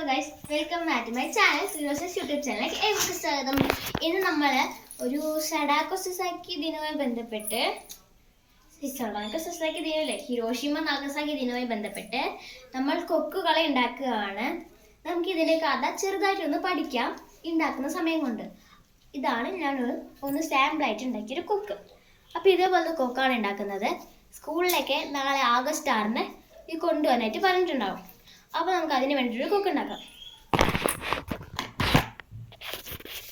Guys, welcome back to my channel, ശ്രീറോസസ് YouTube ചാനലിലേക്ക് ഏവർക്കും സ്വാഗതം. ഇന്ന് നമ്മൾ ഒരു സഡാക്കോ സൊസൈറ്റി ദിനവുമായി ബന്ധപ്പെട്ട് ഹിരോഷിമ നാഗസാക്കി ദിനവുമായി ബന്ധപ്പെട്ട് നമ്മൾ കൊക്കുകളെ ഉണ്ടാക്കുകയാണ്. നമുക്ക് ഇതിന്റെ കഥ ചെറുതായിട്ടൊന്ന് പഠിക്കാം ഉണ്ടാക്കുന്ന സമയം കൊണ്ട്. ഇതാണ് ഞാൻ ഒന്ന് സാമ്പിളായിട്ട് ഉണ്ടാക്കിയൊരു കൊക്ക്. അപ്പോൾ ഇതേപോലത്തെ കൊക്കാണ് ഉണ്ടാക്കുന്നത്. സ്കൂളിലേക്ക് നാളെ ആഗസ്റ്റ് 6-ന് ഇത് കൊണ്ടുവന്നായിട്ട് പറഞ്ഞിട്ടുണ്ടാവും. അപ്പോൾ നമുക്ക് അതിന് വേണ്ടിയിട്ടൊരു കൊക്ക് ഉണ്ടാക്കാം.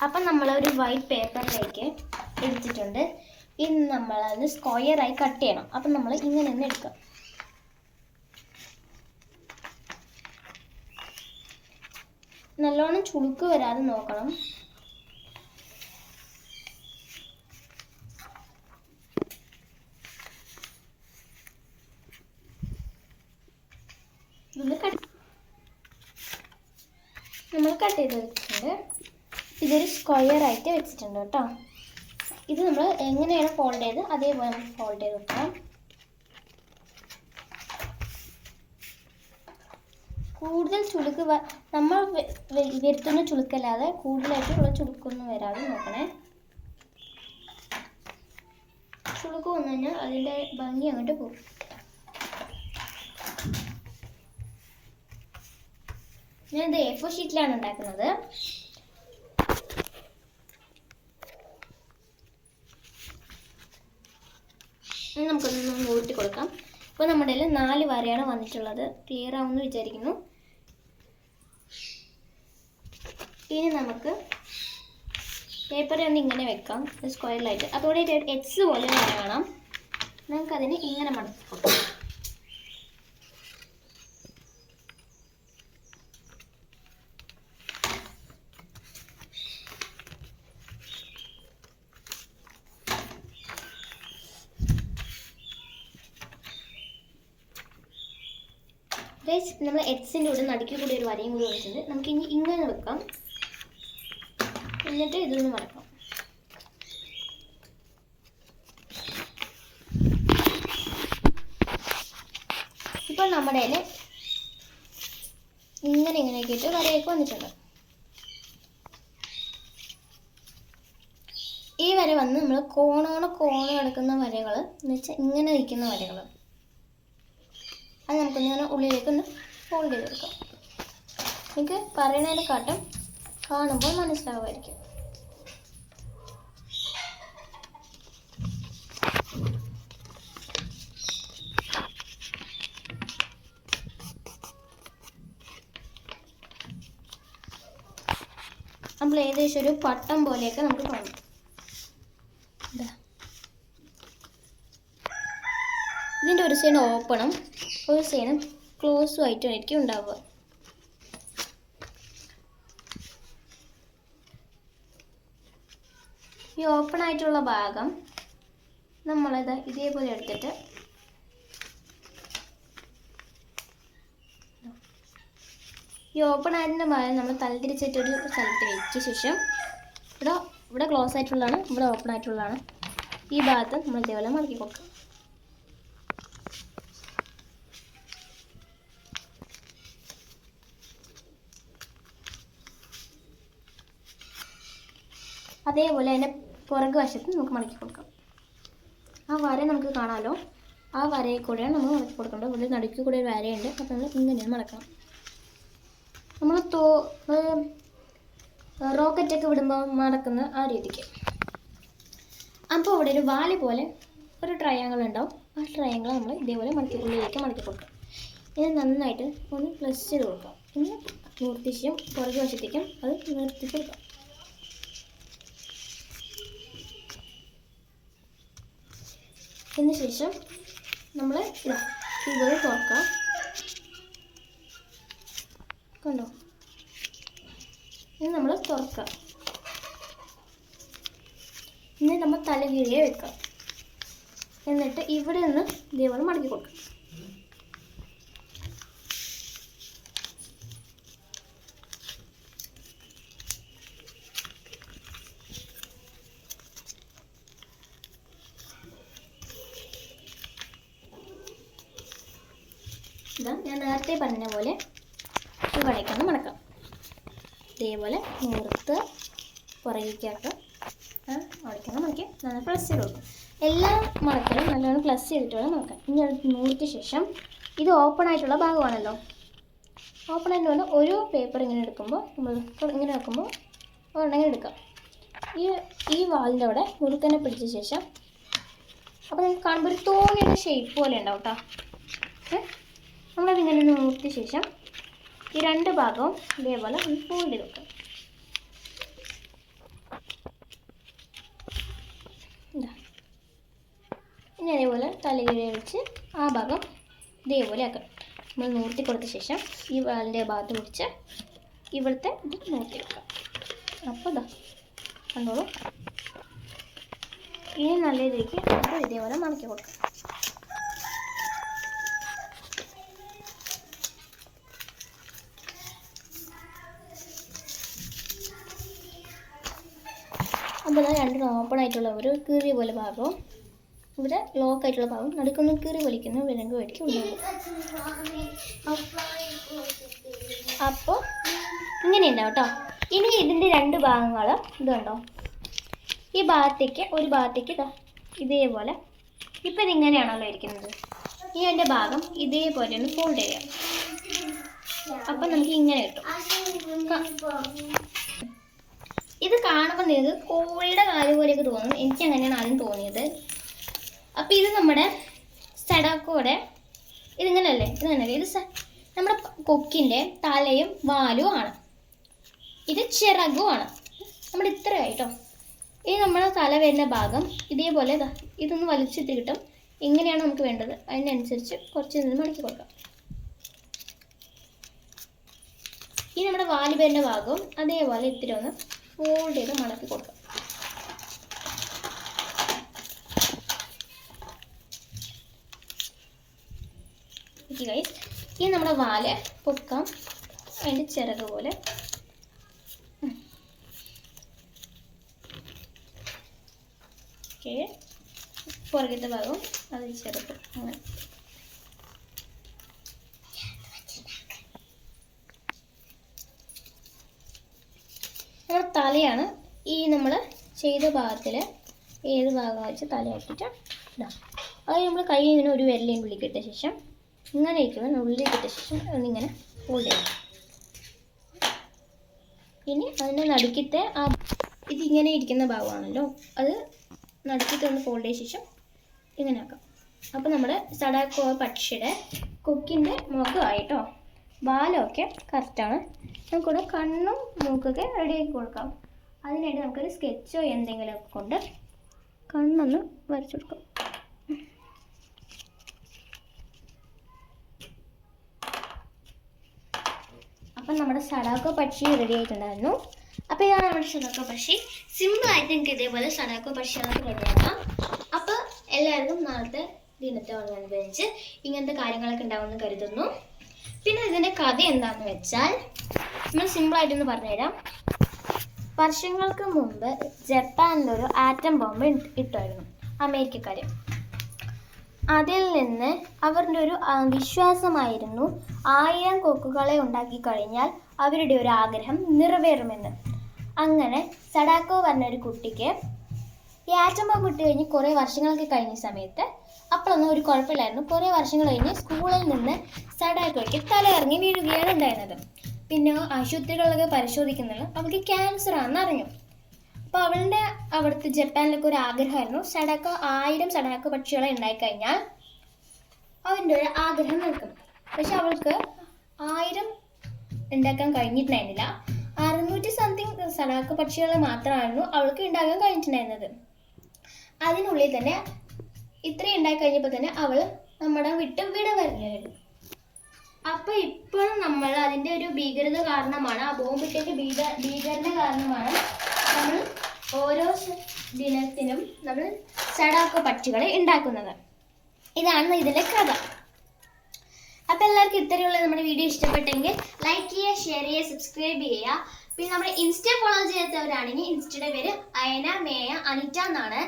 അപ്പം നമ്മളൊരു വൈറ്റ് പേപ്പറിലേക്ക് എടുത്തിട്ടുണ്ട്. ഇനി നമ്മളത് സ്ക്വയറായി കട്ട് ചെയ്യണം. അപ്പം നമ്മൾ ഇങ്ങനെ തന്നെ എടുക്കാം. നല്ലോണം ചുളുക്ക് വരാതെ നോക്കണം. നമ്മൾ കട്ട് ചെയ്ത് വെച്ചിട്ടുണ്ട്. ഇതൊരു സ്ക്വയറായിട്ട് വെച്ചിട്ടുണ്ട് കേട്ടോ. ഇത് നമ്മൾ എങ്ങനെയാണ് ഫോൾഡ് ചെയ്ത് അതേപോലെ നമുക്ക് ഫോൾഡ് ചെയ്ത് വെക്കാം. കൂടുതൽ ചുളുക്ക് നമ്മൾ വരുത്തുന്ന ചുളുക്കല്ലാതെ കൂടുതലായിട്ടുള്ള ചുളുക്കൊന്നും വരാതെ നോക്കണേ. ചുളുക്ക് വന്നു കഴിഞ്ഞാൽ അതിൻ്റെ ഭംഗി അങ്ങോട്ട് പോകും. ഞാനിത് A4 ഷീറ്റിലാണ് ഉണ്ടാക്കുന്നത്. നമുക്കൊന്ന് ഊട്ടി കൊടുക്കാം. ഇപ്പോൾ നമ്മുടെ 4 വരയാണ് വന്നിട്ടുള്ളത്. ക്ലിയർ ആവുമെന്ന് വിചാരിക്കുന്നു. ഇനി നമുക്ക് പേപ്പറിൽ ഒന്ന് ഇങ്ങനെ വെക്കാം, സ്ക്വയറിലായിട്ട്. അതോടെ എക്സ് പോലെ വേണം. നമുക്കതിന് ഇങ്ങനെ മടക്കി കൊടുക്കാം. നമ്മൾ എക്സിൻ്റെ കൂടെ നടുക്കിൽ കൂടി ഒരു വരയും കൂടി വെച്ചിട്ടുണ്ട്. നമുക്ക് ഇനി ഇങ്ങനെ വെക്കാം. എന്നിട്ട് ഇതൊന്ന് മടക്കാം. ഇപ്പോൾ നമ്മുടെ ഇങ്ങനെയൊക്കെ ഇട്ട് വരയൊക്കെ വന്നിട്ടുണ്ട്. ഈ വര വന്ന് നമ്മൾ കോണ് കിടക്കുന്ന വരകൾ എന്ന് വെച്ചാൽ ഇങ്ങനെ നിൽക്കുന്ന വരകൾ. അത് നമുക്കൊന്നിങ്ങനെ ഉള്ളിലേക്കൊന്ന് ഫോൾഡ് ചെയ്ത് കൊടുക്കാം. എനിക്ക് പറയുന്നതിനെക്കാട്ടും കാണുമ്പോൾ മനസ്സിലാവുമായിരിക്കും. നമ്മൾ ഏകദേശം ഒരു പട്ടം പോലെയൊക്കെ നമുക്ക് കാണാം. ഇതിൻ്റെ ഒരു സൈഡ് ഓപ്പണും ഒരു സൈഡ് ക്ലോസും ആയിട്ടായിരിക്കും ഉണ്ടാവുക. ഈ ഓപ്പൺ ആയിട്ടുള്ള ഭാഗം നമ്മളിത് ഇതേപോലെ എടുത്തിട്ട് ഈ ഓപ്പൺ ആയതിൻ്റെ ഭാഗം നമ്മൾ തലതിരിച്ചിട്ടൊരു സ്ഥലത്ത് വെച്ച ശേഷം ഇവിടെ ക്ലോസ് ആയിട്ടുള്ളതാണ്, ഇവിടെ ഓപ്പൺ ആയിട്ടുള്ളതാണ്. ഈ ഭാഗത്ത് നമ്മൾ ഇതേപോലെ മടക്കി കൊടുക്കാം. അതേപോലെ അതിൻ്റെ പുറകു വശത്ത് നമുക്ക് മടക്കി കൊടുക്കാം. ആ വര നമുക്ക് കാണാമല്ലോ, ആ വരയിൽ കൂടെയാണ് നമ്മൾ മടക്കി കൊടുക്കേണ്ടത്. ഇവിടെ നടുക്ക് കൂടെ ഒരു വരയുണ്ട്. അപ്പോൾ നമ്മൾ ഇങ്ങനെയാണ് മടക്കണം. നമ്മൾ റോക്കറ്റൊക്കെ വിടുമ്പോൾ മടക്കുന്ന ആ രീതിക്ക്. അപ്പോൾ ഇവിടെ ഒരു വാലി പോലെ ഒരു ട്രയാങ്കിൾ ഉണ്ടാവും. ആ ട്രയാങ്കിൾ നമ്മൾ ഇതേപോലെ ഉള്ളിലേക്ക് മടക്കി കൊടുക്കാം. ഇത് നന്നായിട്ട് ഒന്ന് പ്ലസ് ചെയ്ത് കൊടുക്കാം. ഇനി നിർത്തിച്ചും പുറകു വശത്തേക്കും അത് നിർത്തി കൊടുക്കാം. ഇതിന് ശേഷം നമ്മൾ ഇതുപോലെ തുറക്കാം. കണ്ടോ? ഇനി നമ്മൾ തുറക്കാം. ഇനി നമ്മൾ തലകീഴേ വെക്കാം. എന്നിട്ട് ഇവിടെ നിന്ന് ഇതേപോലെ മടക്കി കൊടുക്കാം. ഇതാ ഞാൻ നേരത്തെ പറഞ്ഞ പോലെ ഇവിടേക്കൊന്ന് മടക്കാം. ഇതേപോലെ നൂർത്ത് പുറകിലേക്കായിട്ട് മടക്കണം. നമുക്ക് നല്ല പ്രസ് ചെയ്ത് കൊടുക്കും. എല്ലാ മടക്കലും നല്ലോണം പ്ലസ് ചെയ്തിട്ട് വേണം മടക്കാൻ. ഇനി അത് നൂറിന് ശേഷം ഇത് ഓപ്പൺ ആയിട്ടുള്ള ഭാഗമാണല്ലോ. ഓപ്പൺ ആയിട്ട് വന്ന് ഒരു പേപ്പർ ഇങ്ങനെ എടുക്കുമ്പോൾ നമ്മൾ ഇങ്ങനെ വെക്കുമ്പോൾ ഒരെണ്ണം എടുക്കാം. ഈ വാലിൻ്റെ അവിടെ മുറുക്കനെ പിടിച്ച ശേഷം അപ്പോൾ നമുക്ക് കാണുമ്പോൾ ഒരു തോണിയുടെ ഷേപ്പ് പോലെ ഉണ്ടാവും കേട്ടോ. നമ്മളതിങ്ങനെ നൂർത്തിയ ശേഷം ഈ രണ്ട് ഭാഗവും ഇതേപോലെ ഒന്ന് ഫോൾഡ് ചെയ്ത് വെക്കാം. ഇനി അതേപോലെ തലകീഴ വെച്ച് ആ ഭാഗം ഇതേപോലെ ആക്കാം. നമ്മൾ നൂർത്തി കൊടുത്ത ശേഷം ഈ വാലിൻ്റെ ഭാഗത്ത് പിടിച്ച് ഇവിടുത്തെ ഇത് നൂർത്തി വെക്കാം. അപ്പോൾ ഇതാ കണ്ടോളൂ. ഇനി നല്ല രീതിക്ക് നമുക്ക് ഇതേപോലെ മടക്കി കൊടുക്കാം. അപ്പോൾ രണ്ടും ഓപ്പൺ ആയിട്ടുള്ള ഒരു കീറിയ പോലെ ഭാഗവും ഇവിടെ ലോക്ക് ആയിട്ടുള്ള ഭാഗം നടുക്കൊന്ന് കീറി വലിക്കുന്ന വിലങ്ക് മേടിക്കും ഉണ്ടാകും. അപ്പോൾ ഇങ്ങനെ ഉണ്ടാവും കേട്ടോ. ഇനി ഇതിൻ്റെ രണ്ട് ഭാഗങ്ങൾ ഇതുണ്ടോ, ഈ ഭാഗത്തേക്ക് ഒരു ഭാഗത്തേക്ക് ഇതേപോലെ ഇപ്പം ഇതിങ്ങനെയാണല്ലോ ഇരിക്കുന്നത്. ഈ എൻ്റെ ഭാഗം ഇതേപോലെ ഒന്ന് ഫോൾഡ് ചെയ്യാം. അപ്പം നമുക്ക് ഇങ്ങനെ കിട്ടും. ഇത് കാണുമ്പോൾ നിങ്ങൾക്ക് കോഴിയുടെ കാല് പോലെയൊക്കെ തോന്നും. എനിക്ക് അങ്ങനെയാണ് ആദ്യം തോന്നിയത്. അപ്പോൾ ഇത് നമ്മുടെ സഡാക്കോടെ ഇതിങ്ങനെയല്ലേ, ഇത് നമ്മുടെ കൊക്കിൻ്റെ തലയും വാലും ആണ്. ഇത് ചിറകുമാണ്. നമ്മുടെ ഇത്രയായിട്ടോ. ഇനി നമ്മുടെ തല വരുന്ന ഭാഗം ഇതേപോലെ ഇതൊന്ന് വലിച്ചിട്ട് കിട്ടും. എങ്ങനെയാണ് നമുക്ക് വേണ്ടത് അതിനനുസരിച്ച് കുറച്ച് നിന്ന് മടക്കി കൊടുക്കാം. ഈ നമ്മുടെ വാല് വരുന്ന ഭാഗവും അതേപോലെ ഇത്തിരി ഒന്ന് ഫോൾഡ് ചെയ്ത് മടക്കി കൊടുക്കാം. ഗൈസ്, ഇനി നമ്മുടെ വാല് പൊക്കാം. അതിൻ്റെ ചിറക് പോലെ ഓക്കെ. പുറകത്തെ ഭാഗവും അത് ചിറക് അങ്ങനെ. നമ്മുടെ തലയാണ് ഈ നമ്മൾ ചെയ്ത ഭാഗത്തിൽ ഏത് ഭാഗം വെച്ച് തലയാക്കിയിട്ട് ഇടാം. അത് നമ്മൾ കൈ ഇങ്ങനെ ഒരു വിരലിയും ഉള്ളിക്കിട്ട ശേഷം ഇങ്ങനെ ഇരിക്കുമ്പോൾ ഉള്ളിക്കിട്ട ശേഷം ഒന്നിങ്ങനെ ഫോൾഡ് ചെയ്യണം. ഇനി അതിൻ്റെ നടുക്കത്തെ ഇതിങ്ങനെ ഇരിക്കുന്ന ഭാഗമാണല്ലോ, അത് നടുക്കത്തെ ഒന്ന് ഫോൾഡ് ചെയ്ത ശേഷം ഇങ്ങനെ ആക്കാം. അപ്പോൾ നമ്മുടെ സഡാക്കോ പക്ഷിയുടെ കൊക്കിൻ്റെ മുഖമായിട്ടോ. ബാലമൊക്കെ കറക്റ്റാണ്. നമുക്കിവിടെ കണ്ണും മൂക്കൊക്കെ റെഡിയാക്കി കൊടുക്കാം. അതിനായിട്ട് നമുക്കൊരു സ്കെച്ചോ എന്തെങ്കിലുമൊക്കെ കൊണ്ട് കണ്ണൊന്ന് വരച്ചു കൊടുക്കാം. അപ്പം നമ്മുടെ സഡാക്കോ പക്ഷി റെഡി ആയിട്ടുണ്ടായിരുന്നു. അപ്പോൾ ഇതാണ് നമ്മുടെ സഡാക്കോ പക്ഷി. സിമ്പിളായിട്ട് നിങ്ങൾക്ക് ഇതേപോലെ സഡാക്കോ പക്ഷി അതൊക്കെ റെഡിയാക്കാം. അപ്പോൾ എല്ലാവർക്കും നാളത്തെ ദിനത്തെ അനുബന്ധിച്ച് ഇങ്ങനത്തെ കാര്യങ്ങളൊക്കെ ഉണ്ടാവുമെന്ന് കരുതുന്നു. പിന്നെ ഇതിൻ്റെ കഥ എന്താണെന്ന് വെച്ചാൽ നമ്മൾ സിമ്പിളായിട്ടൊന്ന് പറഞ്ഞുതരാം. വർഷങ്ങൾക്ക് മുമ്പ് ജപ്പാനിലൊരു ആറ്റം ബോംബ് ഇട്ടായിരുന്നു അമേരിക്കക്കാർ. അതിൽ നിന്ന് അവരുടെ ഒരു വിശ്വാസമായിരുന്നു 1000 കൊക്കുകളെ ഉണ്ടാക്കി കഴിഞ്ഞാൽ അവരുടെ ഒരു ആഗ്രഹം നിറവേറുമെന്ന്. അങ്ങനെ സഡാക്കോ പറഞ്ഞൊരു കുട്ടിക്ക് ഈ ആറ്റം ബോംബ് ഇട്ട് കഴിഞ്ഞ് കുറേ വർഷങ്ങളൊക്കെ കഴിഞ്ഞ സമയത്ത് അപ്പോഴൊന്നും ഒരു കുഴപ്പമില്ലായിരുന്നു. കുറേ വർഷങ്ങൾ കഴിഞ്ഞ് സ്കൂളിൽ നിന്ന് സഡാക്കോയ്ക്ക് തലയിറങ്ങി വീഴുകയാണ് ഉണ്ടായിരുന്നത്. പിന്നെ ആശുപത്രികളിലൊക്കെ പരിശോധിക്കുന്നത് അവൾക്ക് ക്യാൻസർ ആണെന്ന് അറിഞ്ഞു. അപ്പോൾ അവിടുത്തെ ജപ്പാനിലൊക്കെ ഒരു ആഗ്രഹമായിരുന്നു സഡാക്കോ 1000 സഡാക്കോ പക്ഷികളെ ഉണ്ടായിക്കഴിഞ്ഞാൽ അവൻ്റെ ഒരു ആഗ്രഹം നിൽക്കും. പക്ഷെ അവൾക്ക് 1000 ഉണ്ടാക്കാൻ കഴിഞ്ഞിട്ടുണ്ടായിരുന്നില്ല. 600 സംതിങ് സഡാക്കോ പക്ഷികളെ മാത്രമായിരുന്നു അവൾക്ക് ഉണ്ടാക്കാൻ കഴിഞ്ഞിട്ടുണ്ടായിരുന്നത്. അതിനുള്ളിൽ തന്നെ ഇത്രയും ഉണ്ടായി കഴിഞ്ഞപ്പോൾ തന്നെ അവൾ നമ്മുടെ വിട്ട് വിട വരുകയായിരുന്നു. അപ്പോൾ ഇപ്പോഴും നമ്മൾ അതിൻ്റെ ഒരു ഭീകരത കാരണമാണ്, ആ ബോംബിട്ടിൻ്റെ ഭീകരത കാരണമാണ് നമ്മൾ ഓരോ ദിനത്തിനും നമ്മൾ സഡാക്കോ പക്ഷികളെ ഉണ്ടാക്കുന്നത്. ഇതാണ് ഇതിൻ്റെ കഥ. അപ്പോൾ എല്ലാവർക്കും ഇത്രയുള്ള നമ്മുടെ വീഡിയോ ഇഷ്ടപ്പെട്ടെങ്കിൽ ലൈക്ക് ചെയ്യുക, ഷെയർ ചെയ്യുക, സബ്സ്ക്രൈബ് ചെയ്യുക. പിന്നെ നമ്മുടെ ഇൻസ്റ്റ ഫോളോ ചെയ്യാത്തവരാണെങ്കിൽ ഇൻസ്റ്റയുടെ പേര് അയന മേയ അനിറ്റ എന്നാണ്.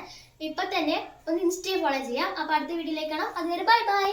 ഇപ്പം തന്നെ ഒന്ന് ഇൻസ്റ്റയെ ഫോളോ ചെയ്യാം. അപ്പോൾ അടുത്ത വീഡിയോയിലേക്ക് കാണാം. അതുവരെ ബൈ ബൈ.